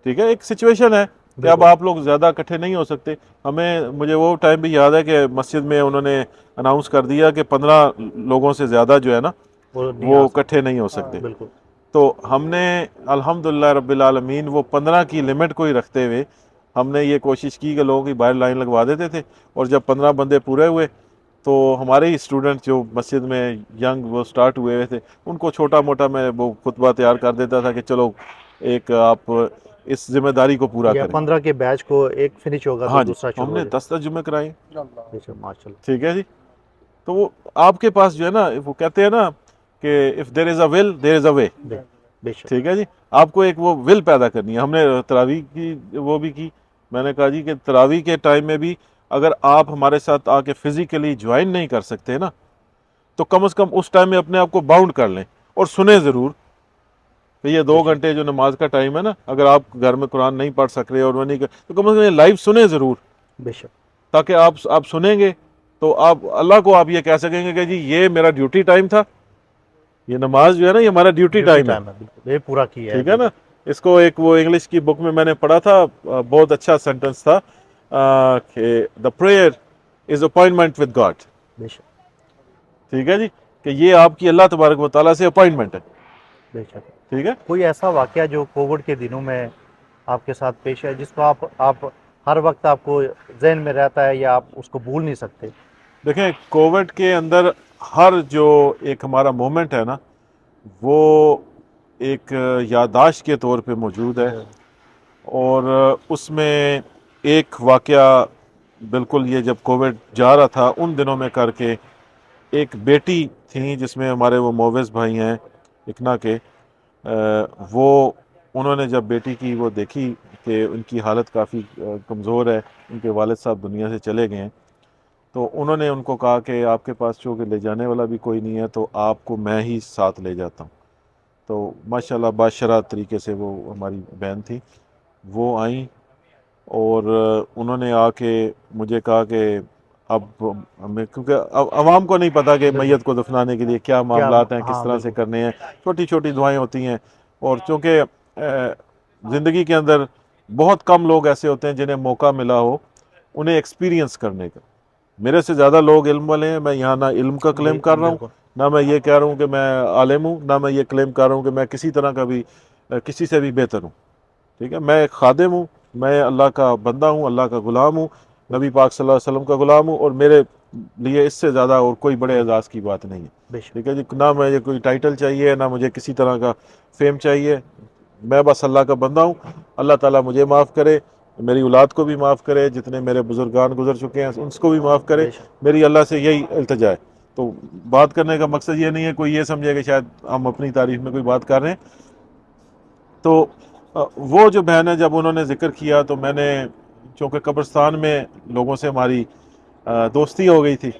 ٹھیک ہے, ایک سچویشن ہے کہ اب بالکل. آپ لوگ زیادہ اکٹھے نہیں ہو سکتے. مجھے وہ ٹائم بھی یاد ہے کہ مسجد میں انہوں نے اناؤنس کر دیا کہ 15 لوگوں سے زیادہ جو ہے نا نہیں وہ آ سکتے. اکٹھے نہیں ہو سکتے. بالکل. تو ہم نے الحمدللہ رب العالمین وہ 15 کی لمٹ کو ہی رکھتے ہوئے ہم نے یہ کوشش کی کہ لوگوں کی باہر لائن لگوا دیتے تھے, اور جب 15 بندے پورے ہوئے تو ہمارے ہی اسٹوڈنٹ جو مسجد میں ینگ وہ سٹارٹ ہوئے تھے, ان کو چھوٹا موٹا میں وہ خطبہ تیار کر دیتا تھا کہ چلو ایک آپ اس ذمہ داری کو پورا یا کریں. 15 کے بیچ کو ایک فنش ہوگا تو ہاں جی, دوسرا شروع ہم ہو نے جائے. 10 جمعے کرائے. ماشاء اللہ. ٹھیک ہے جی. تو وہ آپ کے پاس جو ہے نا وہ کہتے ہیں نا کہ اف دیر از اے ول دیر از اے وے. بے شک ٹھیک ہے جی. آپ کو ایک وہ ول پیدا کرنی ہے. ہم نے تراویح کی وہ بھی کی. میں نے کہا جی کہ تراویح کے ٹائم میں بھی اگر آپ ہمارے ساتھ آ کے فزیکلی جوائن نہیں کر سکتے نا تو کم از کم اس ٹائم میں اپنے آپ کو باؤنڈ کر لیں اور سنیں ضرور کہ یہ 2 بے شک گھنٹے جو نماز کا ٹائم ہے نا, اگر آپ گھر میں قرآن نہیں پڑھ سک رہے اور وہ نہیں تو کم از کم یہ لائیو سنیں ضرور, بے شک تاکہ آپ سنیں گے تو آپ اللہ کو آپ یہ کہہ سکیں گے کہ جی یہ میرا ڈیوٹی ٹائم تھا, یہ نماز جو ہے نا یہ ہمارا ڈیوٹی ٹائم ہے. بالکل, یہ پورا کیا ہے ٹھیک ہے نا. بالکل. اس کو ایک وہ انگلش کی بک میں نے پڑھا تھا, بہت اچھا سینٹنس تھا کہ the prayer is appointment with God. بے شک ٹھیک ہے جی, کہ یہ آپ کی اللہ تبارک و تعالیٰ سے اپوائنٹمنٹ ہے. بے شک. ٹھیک ہے. کوئی ایسا واقعہ جو کووڈ کے دنوں میں آپ کے ساتھ پیش ہے جس کو آپ ہر وقت آپ کو ذہن میں رہتا ہے یا آپ اس کو بھول نہیں سکتے؟ دیکھیں کووڈ کے اندر ہر جو ایک ہمارا مومنٹ ہے نا وہ ایک یادداشت کے طور پہ موجود ہے, اور اس میں ایک واقعہ بالکل یہ جب کووڈ جا رہا تھا ان دنوں میں کر کے, ایک بیٹی تھی جس میں ہمارے وہ مووز بھائی ہیں اکنا کے, وہ انہوں نے جب بیٹی کی وہ دیکھی کہ ان کی حالت کافی کمزور ہے, ان کے والد صاحب دنیا سے چلے گئے ہیں, تو انہوں نے ان کو کہا کہ آپ کے پاس چونکہ لے جانے والا بھی کوئی نہیں ہے تو آپ کو میں ہی ساتھ لے جاتا ہوں. تو ماشاءاللہ باشرہ طریقے سے وہ ہماری بہن تھی, وہ آئیں اور انہوں نے آ کے مجھے کہا کہ اب ہمیں, کیونکہ عوام کو نہیں پتا کہ بالکل میت کو دفنانے کے لیے کیا معاملات ہیں, کس ہاں طرح سے بالکل کرنے ہیں, چھوٹی چھوٹی دعائیں ہوتی ہیں. اور چونکہ زندگی کے اندر بہت کم لوگ ایسے ہوتے ہیں جنہیں موقع ملا ہو انہیں ایکسپیرینس کرنے کا. میرے سے زیادہ لوگ علم والے ہیں, میں یہاں نہ علم کا کلیم کر رہا ہوں, بالکل نہ میں یہ کہہ رہا ہوں کہ میں عالم ہوں, نہ میں یہ کلیم کر رہا ہوں کہ میں کسی طرح کا بھی کسی سے بھی بہتر ہوں. ٹھیک ہے, میں ایک خادم ہوں, میں اللہ کا بندہ ہوں, اللہ کا غلام ہوں, نبی پاک صلی اللہ علیہ وسلم کا غلام ہوں, اور میرے لیے اس سے زیادہ اور کوئی بڑے اعزاز کی بات نہیں ہے. بے شک ٹھیک ہے جی, نہ مجھے کوئی ٹائٹل چاہیے, نہ مجھے کسی طرح کا فیم چاہیے, میں بس اللہ کا بندہ ہوں. اللہ تعالیٰ مجھے معاف کرے, میری اولاد کو بھی معاف کرے, جتنے میرے بزرگان گزر چکے ہیں ان کو بھی معاف کرے, بے شک میری اللہ سے یہی التجا ہے. تو بات کرنے کا مقصد یہ نہیں ہے کوئی یہ سمجھے کہ شاید ہم اپنی تعریف میں کوئی بات کر رہے ہیں. تو وہ جو بہن ہے جب انہوں نے ذکر کیا تو میں نے, چونکہ قبرستان میں لوگوں سے ہماری دوستی ہو گئی تھی,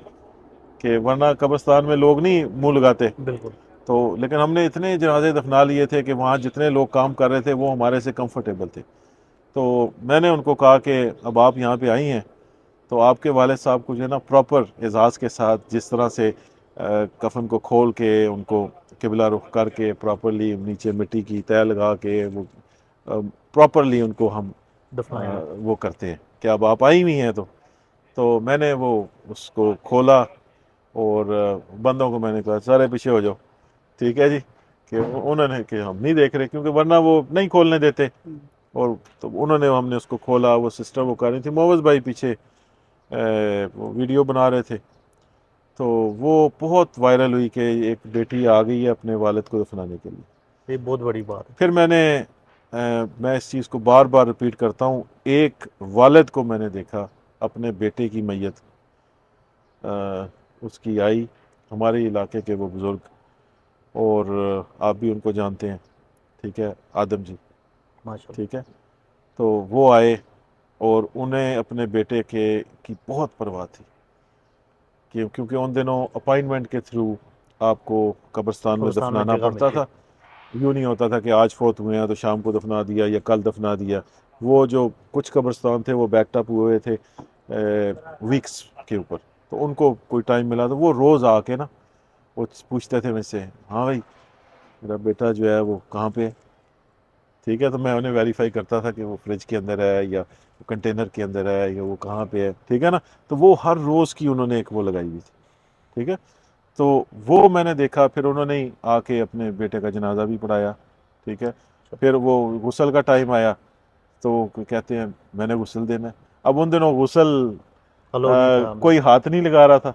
کہ ورنہ قبرستان میں لوگ نہیں منہ لگاتے, بالکل تو لیکن ہم نے اتنے جنازے دفنا لیے تھے کہ وہاں جتنے لوگ کام کر رہے تھے وہ ہمارے سے کمفرٹیبل تھے. تو میں نے ان کو کہا کہ اب آپ یہاں پہ آئی ہیں تو آپ کے والد صاحب کو جو ہے نا پراپر اعزاز کے ساتھ جس طرح سے کفن کو کھول کے ان کو قبلہ رخ کر کے پراپرلی نیچے مٹی کی تہ لگا کے وہ پراپرلی ان کو ہم دفنائیں گے. وہ کرتے ہیں کہ اب آپ آئی ہوئی ہیں. تو میں نے وہ اس کو کھولا اور بندوں کو میں نے کہا سارے پیچھے ہو جاؤ. ٹھیک ہے جی, کہ انہوں نے کہ ہم نہیں دیکھ رہے, کیونکہ ورنہ وہ نہیں کھولنے دیتے. اور تو انہوں نے, ہم نے اس کو کھولا, وہ سسٹر وہ کر رہی تھی, مووز بھائی پیچھے وہ ویڈیو بنا رہے تھے. تو وہ بہت وائرل ہوئی کہ ایک بیٹی آ گئی ہے اپنے والد کو دفنانے کے لیے. یہ بہت بڑی بات ہے. پھر میں اس چیز کو بار بار رپیٹ کرتا ہوں, ایک والد کو میں نے دیکھا اپنے بیٹے کی میت اس کی آئی, ہمارے علاقے کے وہ بزرگ, اور آپ بھی ان کو جانتے ہیں, ٹھیک ہے, آدم جی, ماشاء اللہ ٹھیک ہے. تو وہ آئے اور انہیں اپنے بیٹے کی بہت پرواہ تھی, کیونکہ ان دنوں اپائنٹمنٹ کے تھرو آپ کو قبرستان میں دفنانا جگہ پڑتا ملتی ہے. تھا. یوں نہیں ہوتا تھا کہ آج فوت ہوئے ہیں تو شام کو دفنا دیا یا کل دفنا دیا. وہ جو کچھ قبرستان تھے وہ بیکٹ اپ ہوئے تھے ویکس کے اوپر, تو ان کو کوئی ٹائم ملا تو وہ روز آ کے نا وہ پوچھتے تھے مجھ سے, ہاں بھائی میرا بیٹا جو ہے وہ کہاں پہ ہے. ٹھیک ہے, تو میں انہیں ویریفائی کرتا تھا کہ وہ فریج کے اندر ہے یا کنٹینر کے اندر ہے یا وہ کہاں پہ ہے. ٹھیک ہے نا, تو وہ ہر روز کی انہوں نے ایک وہ لگائی ہوئی تھی. ٹھیک ہے, تو وہ میں نے دیکھا, پھر انہوں نے آ کے اپنے بیٹے کا جنازہ بھی پڑھایا. ٹھیک ہے, پھر وہ غسل کا ٹائم آیا تو کہتے ہیں میں نے غسل دینا ہے. اب ان دنوں غسل ہلو نہیں تھا, کوئی ہاتھ نہیں لگا رہا تھا.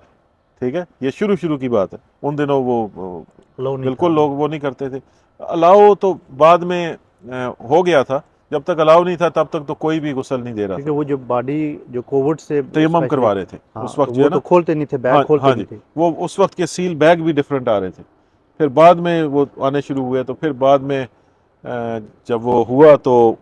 ٹھیک ہے, یہ شروع کی بات ہے, ان دنوں وہ ہلو نہیں تھا. بالکل لوگ وہ نہیں کرتے تھے. الاؤ تو بعد میں ہو گیا تھا, جب تک الاؤ نہیں تھا تب تک تو کوئی بھی غسل نہیں دے رہا تھا. کیونکہ وہ جو باڈی جو کووڈ سے تیمم اسپیشلی, کروا رہے تھے ہاں اس تو وقت جو وہ ہے نا. تو کھولتے نہیں تھے, بیگ ہاں کھولتے ہاں جی, نہیں تھے. وہ اس وقت کے سیل بیگ بھی ڈفرینٹ آ رہے تھے. پھر بعد میں وہ آنے شروع ہوئے، تو پھر بعد میں جب وہ ہوا تو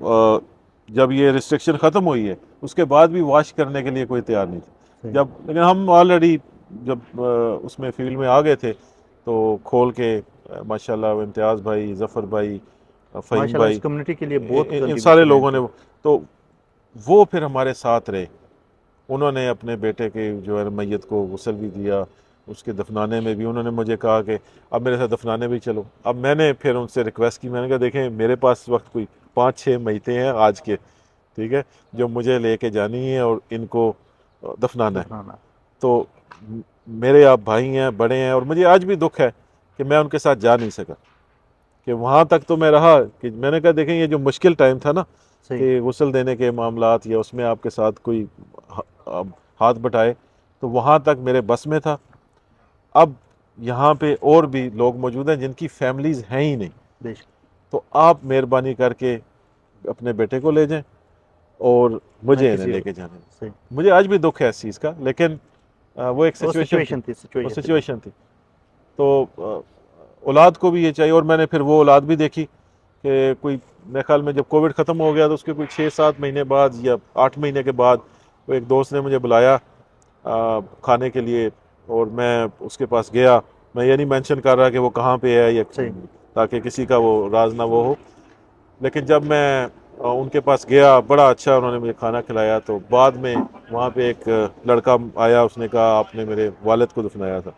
جب یہ ریسٹرکشن ختم ہوئی ہے اس کے بعد بھی واش کرنے کے لیے کوئی تیار نہیں تھا صحیح. جب، لیکن ہم آلریڈی جب اس میں فیلڈ میں آ گئے تھے تو کھول کے ماشاء اللہ امتیاز بھائی، ظفر بھائی، فہیم ماشاء اللہ بھائی، اس کمیونٹی کے لیے بہت ان سارے کنٹریبیوشن ہے ان لوگوں نے، کی. تو وہ پھر ہمارے ساتھ رہے. انہوں نے اپنے بیٹے کے جو ہے میت کو غسل بھی دیا، اس کے دفنانے میں بھی انہوں نے مجھے کہا کہ اب میرے ساتھ دفنانے بھی چلو. اب میں نے پھر ان سے ریکویسٹ کی، میں نے کہا دیکھیں میرے پاس اس وقت کوئی 5-6 میتیں ہیں آج کے، ٹھیک ہے، جو مجھے لے کے جانی ہے اور ان کو دفنانا ہے. دفنانا. تو میرے آپ بھائی ہیں، بڑے ہیں، اور مجھے آج بھی دکھ ہے کہ میں ان کے ساتھ جا نہیں سکا. کہ وہاں تک تو میں رہا کہ میں نے کہا دیکھیں یہ جو مشکل ٹائم تھا نا صحیح. کہ غسل دینے کے معاملات یا اس میں آپ کے ساتھ کوئی ہاتھ بٹائے، تو وہاں تک میرے بس میں تھا. اب یہاں پہ اور بھی لوگ موجود ہیں جن کی فیملیز ہیں ہی نہیں، بے شک. تو آپ مہربانی کر کے اپنے بیٹے کو لے جائیں اور میں مجھے انہیں کسی لے اور. کے جانے. صحیح. مجھے آج بھی دکھ ہے اس چیز کا، لیکن وہ ایک وہ سچویشن تھی، سچویشن تھی، وہ سچویشن تھی. سچویشن تھی. تو اولاد کو بھی یہ چاہیے، اور میں نے پھر وہ اولاد بھی دیکھی کہ کوئی میرے خیال میں جب کووڈ ختم ہو گیا تو اس کے کوئی 6-7 مہینے بعد یا 8 مہینے کے بعد وہ ایک دوست نے مجھے بلایا کھانے کے لیے، اور میں اس کے پاس گیا. میں یہ نہیں مینشن کر رہا کہ وہ کہاں پہ ہے یا صحیح. تاکہ کسی کا وہ راز نہ وہ ہو، لیکن جب میں ان کے پاس گیا بڑا اچھا انہوں نے مجھے کھانا کھلایا. تو بعد میں وہاں پہ ایک لڑکا آیا، اس نے کہا آپ نے میرے والد کو دفنایا تھا.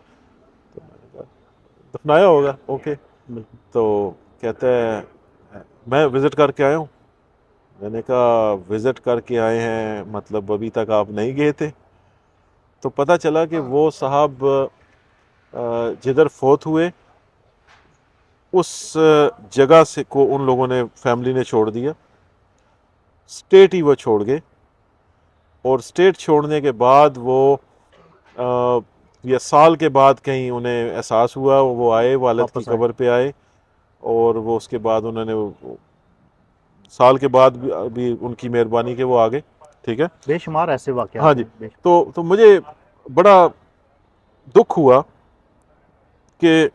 تو میں نے کہا دفنایا ہوگا، اوکے. بالکل. تو کہتا ہے میں وزٹ کر کے آیا ہوں. میں نے کہا وزٹ کر کے آئے ہیں مطلب ابھی تک آپ نہیں گئے تھے؟ تو پتہ چلا کہ وہ صاحب جدھر فوت ہوئے اس جگہ سے کو ان لوگوں نے، فیملی نے چھوڑ دیا، اسٹیٹ ہی وہ چھوڑ گئے. اور اسٹیٹ چھوڑنے کے بعد وہ یا سال کے بعد کہیں انہیں احساس ہوا، وہ آئے والد کی واپس آئے. قبر پہ آئے، اور وہ اس کے بعد انہوں نے سال کے بعد بھی ان کی مہربانی کے وہ آگے، ٹھیک ہے. بے شمار ایسے ہاں واقعات جی. ہیں. بے شمار. تو مجھے بڑا دکھ ہوا کہ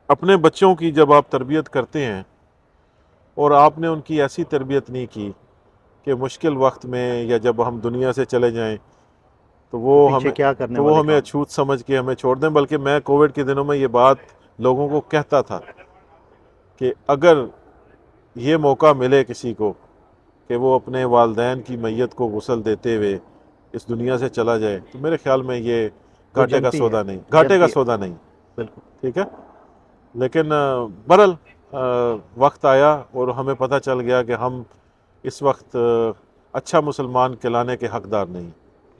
اپنے بچوں کی جب آپ تربیت کرتے ہیں اور آپ نے ان کی ایسی تربیت نہیں کی کہ مشکل وقت میں یا جب ہم دنیا سے چلے جائیں تو پیچھے کیا کرنے وہ والے ہمیں کام. اچھوت سمجھ کے ہمیں چھوڑ دیں. بلکہ میں کووڈ کے دنوں میں یہ بات لوگوں کو کہتا تھا کہ اگر یہ موقع ملے کسی کو کہ وہ اپنے والدین کی میت کو غسل دیتے ہوئے اس دنیا سے چلا جائے، تو میرے خیال میں یہ وہ گھاٹے کا جنتی ہے. سودا نہیں، گھاٹے کا جنتی ہے. سودا نہیں، بالکل. ٹھیک ہے. لیکن برحال وقت آیا اور ہمیں پتہ چل گیا کہ ہم اس وقت اچھا مسلمان کہلانے کے حقدار نہیں.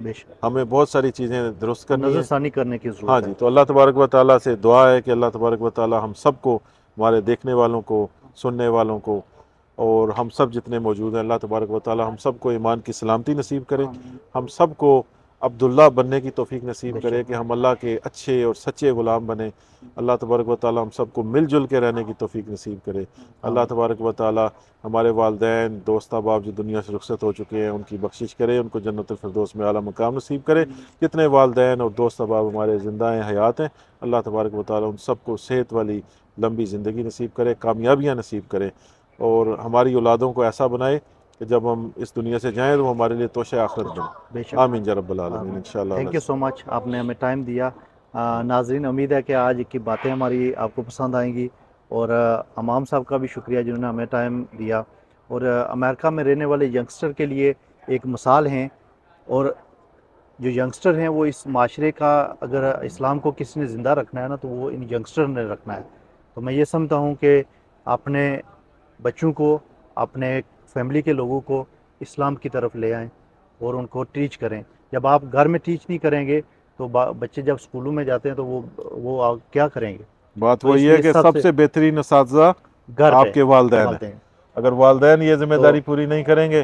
بے شک. ہمیں بہت ساری چیزیں درست کرنی نظر ہیں. ثانی کرنے کی ہاں ضرورت ہے. جی. تو اللہ تبارک و تعالیٰ سے دعا ہے کہ اللہ تبارک و تعالیٰ ہم سب کو، ہمارے دیکھنے والوں کو، سننے والوں کو، اور ہم سب جتنے موجود ہیں، اللہ تبارک و تعالیٰ ہم سب کو ایمان کی سلامتی نصیب کرے. ہم سب کو عبداللہ بننے کی توفیق نصیب بے کرے شک. کہ ہم اللہ کے اچھے اور سچے غلام بنیں. اللہ تبارک و تعالیٰ ہم سب کو مل جل کے رہنے کی توفیق نصیب کرے. اللہ آمین. تبارک و تعالیٰ ہمارے والدین، دوست احباب جو دنیا سے رخصت ہو چکے ہیں ان کی بخشش کرے، ان کو جنت الفردوس میں اعلیٰ مقام نصیب کرے. جتنے والدین اور دوست احباب ہمارے زندہ ہیں، حیات ہیں، اللہ تبارک و تعالیٰ ان سب کو صحت والی لمبی زندگی نصیب کرے، کامیابیاں نصیب کرے، اور ہماری اولادوں کو ایسا بنائے کہ جب ہم اس دنیا سے جائیں تو وہ ہمارے لیے توشہ آخرت بنے. بے شک. آمین یا رب العالمین. انشاءاللہ. تھینک یو سو مچ، آپ نے ہمیں ٹائم دیا. ناظرین، امید ہے کہ آج کی باتیں ہماری آپ کو پسند آئیں گی، اور امام صاحب کا بھی شکریہ جنہوں نے ہمیں ٹائم دیا، اور امریکہ میں رہنے والے ینگسٹر کے لیے ایک مثال ہیں. اور جو ینگسٹر ہیں وہ اس معاشرے کا، اگر اسلام کو کسی نے زندہ رکھنا ہے نا تو وہ ان ینگسٹر نے رکھنا ہے. تو میں یہ سمجھتا ہوں کہ اپنے بچوں کو، اپنے فیملی کے لوگوں کو اسلام کی طرف لے آئیں اور ان کو ٹیچ کریں. جب آپ گھر میں ٹیچ نہیں کریں گے تو بچے جب اسکولوں میں جاتے ہیں تو وہ کیا کریں گے. بات تو اس وہی ہے لیے کہ سب سے بہترین اساتذہ گھر آپ پہ کے والدین ہیں. والدین. اگر والدین یہ ذمہ تو داری پوری نہیں کریں گے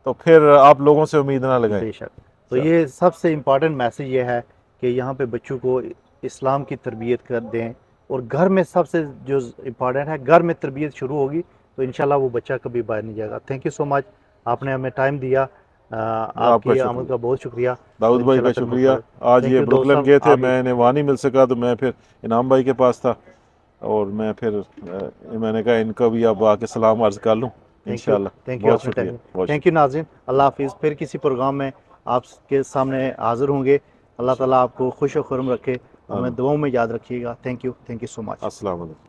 تو پھر آپ لوگوں سے امید نہ لگائیں. بے شک. تو چل یہ سب سے امپورٹنٹ میسیج یہ ہے کہ یہاں پہ بچوں کو اسلام کی تربیت کر دیں، اور گھر میں سب سے جو امپورٹنٹ ہے، گھر میں تربیت شروع ہوگی تو انشاءاللہ وہ بچہ کبھی باہر نہیں جائے گا. تھینک یو سو مچ، آپ نے ہمیں ٹائم دیا. آپ کی آمد کا بہت شکریہ. داؤد بھائی کا شکریہ. آج یہ بروکلن گئے تھے, میں انہیں وہاں نہیں مل سکا تو میں پھر انعام بھائی کے پاس تھا, اور میں پھر میں نے کہا ان کا بھی اب آ کے سلام عرض کر لوں انشاءاللہ. بہت شکریہ. تھینک یو ناظرین, اللہ حافظ. پھر کسی پروگرام میں آپ کے سامنے حاضر ہوں گے. اللہ تعالیٰ آپ کو خوش و خرم رکھے, ہمیں دعاؤں میں یاد رکھیے گا. تھینک یو سو مچ. السلام علیکم.